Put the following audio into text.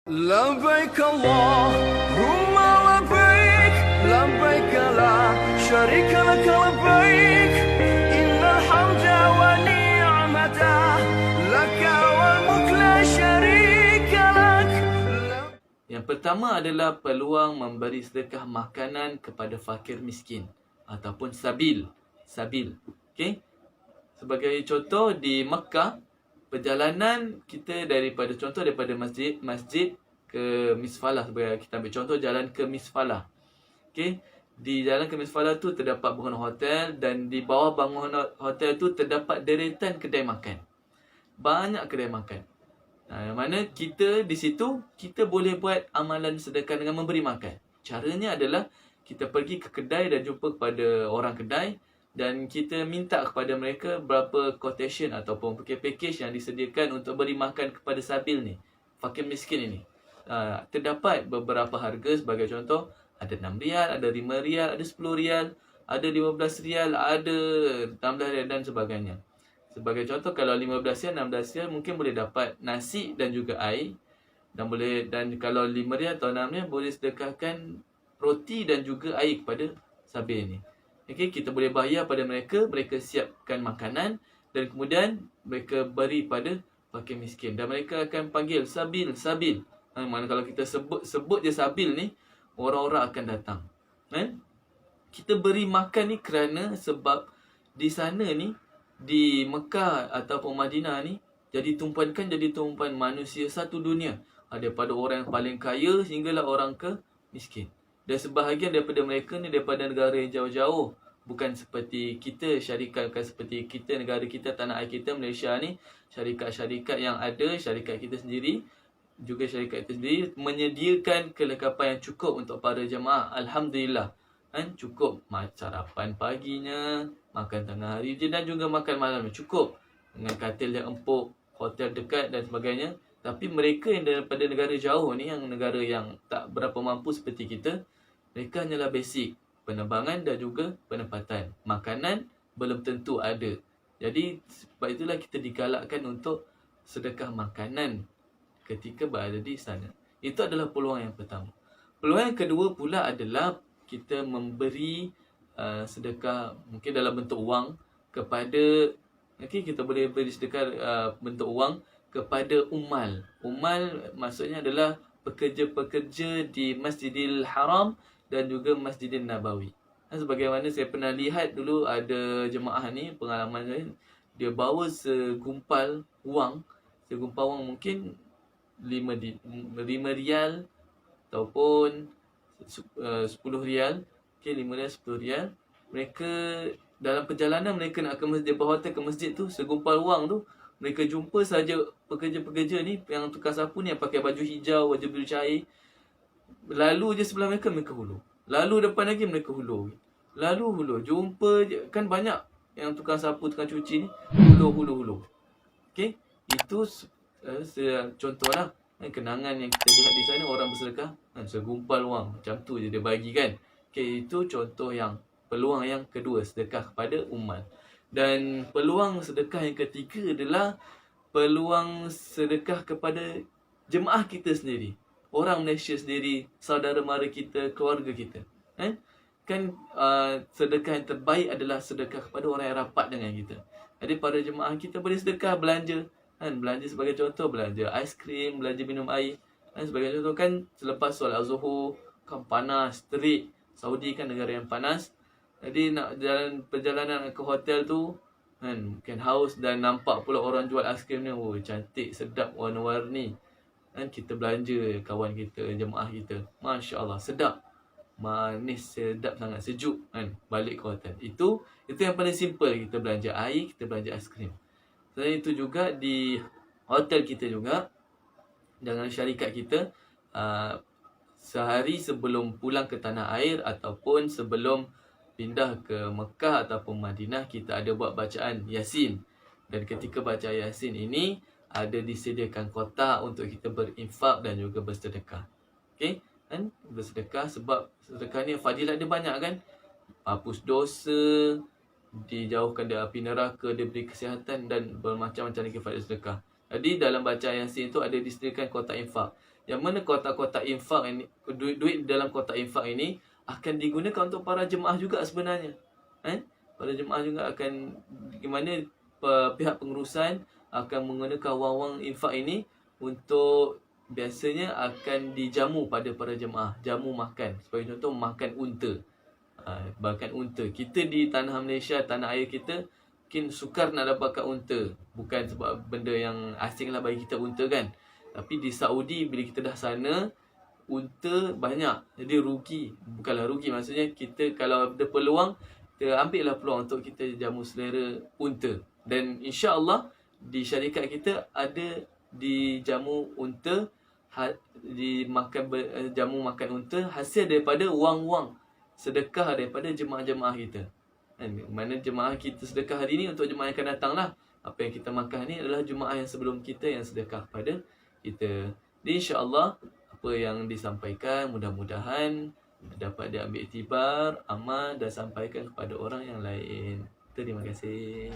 لبيك اللهم لبيك لبيك لا شريك لك لبيك إن الحمد والنعمة لك والملك لا شريك لك. Yang pertama adalah peluang memberi sedekah makanan kepada fakir miskin ataupun sabil. Okey. Sebagai contoh di Mekah, perjalanan kita daripada masjid ke Misfalah. Sebagai kita ambil contoh jalan ke Misfalah. Okey. Di jalan ke Misfalah tu terdapat bangunan hotel dan di bawah bangunan hotel tu terdapat deretan kedai makan. Banyak kedai makan. Yang mana kita di situ, kita boleh buat amalan sedekah dengan memberi makan. Caranya adalah kita pergi ke kedai dan jumpa kepada orang kedai dan kita minta kepada mereka berapa quotation ataupun package yang disediakan untuk beri makan kepada sabil ni, fakir miskin ini. Terdapat beberapa harga sebagai contoh, ada 6 rial, ada 5 rial, ada 10 rial, ada 15 rial, ada 16 rial dan sebagainya. Sebagai contoh, kalau 15 rial, 16 rial mungkin boleh dapat nasi dan juga air. Dan kalau 5 rial atau 6 rial boleh sedekahkan roti dan juga air kepada sabil ni. Okay, kita boleh bayar pada mereka, mereka siapkan makanan dan kemudian mereka beri pada fakir miskin. Dan mereka akan panggil sabil. Mana kalau kita sebut je sabil ni, orang-orang akan datang. Kita beri makan ni kerana sebab di sana ni, di Mekah ataupun Madinah ni jadi tumpuan manusia satu dunia, daripada orang yang paling kaya hinggalah orang ke miskin. Dan sebahagian daripada mereka ni daripada negara yang jauh-jauh, bukan seperti kita, seperti kita, negara kita, tanah air kita Malaysia ni, syarikat-syarikat yang ada, syarikat kita sendiri menyediakan kelengkapan yang cukup untuk para jemaah. Alhamdulillah, cukup sarapan paginya, makan tengah hari je dan juga makan malam cukup, dengan katil yang empuk, hotel dekat dan sebagainya. Tapi mereka yang daripada negara jauh ni, yang negara yang tak berapa mampu seperti kita, mereka hanyalah basic penerbangan dan juga penempatan. Makanan belum tentu ada. Jadi sebab itulah kita digalakkan untuk sedekah makanan ketika berada di sana. Itu adalah peluang yang pertama. Peluang yang kedua pula adalah kita memberi sedekah mungkin dalam bentuk wang kepada, kita boleh beri sedekah bentuk wang kepada umal. Umal maksudnya adalah pekerja-pekerja di Masjidil Haram dan juga Masjidil Nabawi. Sebagaimana saya pernah lihat dulu ada jemaah ni, pengalaman saya, dia bawa segumpal wang mungkin 5 rial ataupun 10 rial. Okay, 5 rial, 10 rial. Mereka dalam perjalanan mereka nak ke masjid, hotel ke masjid tu, segumpal wang tu, mereka jumpa saja pekerja-pekerja ni yang tukar sapu ni yang pakai baju hijau, baju biru cair. Lalu je sebelah mereka hulur. Lalu depan lagi mereka hulur. Jumpa je, kan banyak yang tukang sapu, tukang cuci ni hulur. Okay, itu contohlah kenangan yang kita lihat di sana, orang bersedekah segumpal wang macam tu je dia bagi kan. Okay, itu contoh peluang yang kedua, sedekah kepada umat. Dan peluang sedekah yang ketiga adalah peluang sedekah kepada jemaah kita sendiri, orang Malaysia sendiri, saudara mara kita, keluarga kita. Sedekah yang terbaik adalah sedekah kepada orang yang rapat dengan kita. Jadi para jemaah kita boleh sedekah belanja. Belanja sebagai contoh, belanja aiskrim, belanja minum air. Sebagai contoh kan, selepas solat Zuhur kan panas, terik. Saudi kan negara yang panas. Jadi nak perjalanan ke hotel tu, mungkin haus dan nampak pula orang jual aiskrim ni, cantik, sedap, warna-warni. Kita belanja kawan kita, jemaah kita. Masya Allah, sedap. Manis, sedap sangat, sejuk balik ke hotel. Itu yang paling simple. Kita belanja air, kita belanja aiskrim. Selain itu juga di hotel kita juga, dengan syarikat kita, sehari sebelum pulang ke tanah air ataupun sebelum pindah ke Mekah ataupun Madinah, kita ada buat bacaan Yasin. Dan ketika baca Yasin ini, ada disediakan kotak untuk kita berinfak dan juga bersedekah. Okay? Bersedekah sebab sedekah ni fadilat dia banyak kan. Hapus dosa, dijauhkan dari api neraka, diberi kesihatan dan bermacam-macam lagi faedah sedekah. Jadi dalam bacaan Yasin tu ada disediakan kotak infak. yang mana kotak-kotak infak ini, duit dalam kotak infak ini akan digunakan untuk para jemaah juga sebenarnya. Para jemaah juga akan, gimana pihak pengurusan akan menggunakan wang-wang infak ini untuk, biasanya akan dijamu pada para jemaah, jamu makan. Sebagai contoh, makan unta. Makan unta. Kita di tanah Malaysia, tanah air kita, mungkin sukar nak dapatkan unta. Bukan sebab benda yang asing lah bagi kita unta kan. Tapi di Saudi, bila kita dah sana, unta banyak. Jadi rugi. Bukanlah rugi, maksudnya kita kalau ada peluang, kita ambil lah peluang untuk kita jamu selera unta. Dan insya-Allah di syarikat kita ada dijamu unta, jamu makan unta hasil daripada wang-wang sedekah daripada jemaah-jemaah kita. Mana jemaah kita sedekah hari ni untuk jemaah yang akan datang lah. Apa yang kita makan ni adalah jemaah yang sebelum kita yang sedekah pada kita. Jadi insya-Allah apa yang disampaikan mudah-mudahan dapat diambil iktibar, amal dan sampaikan kepada orang yang lain. Terima kasih.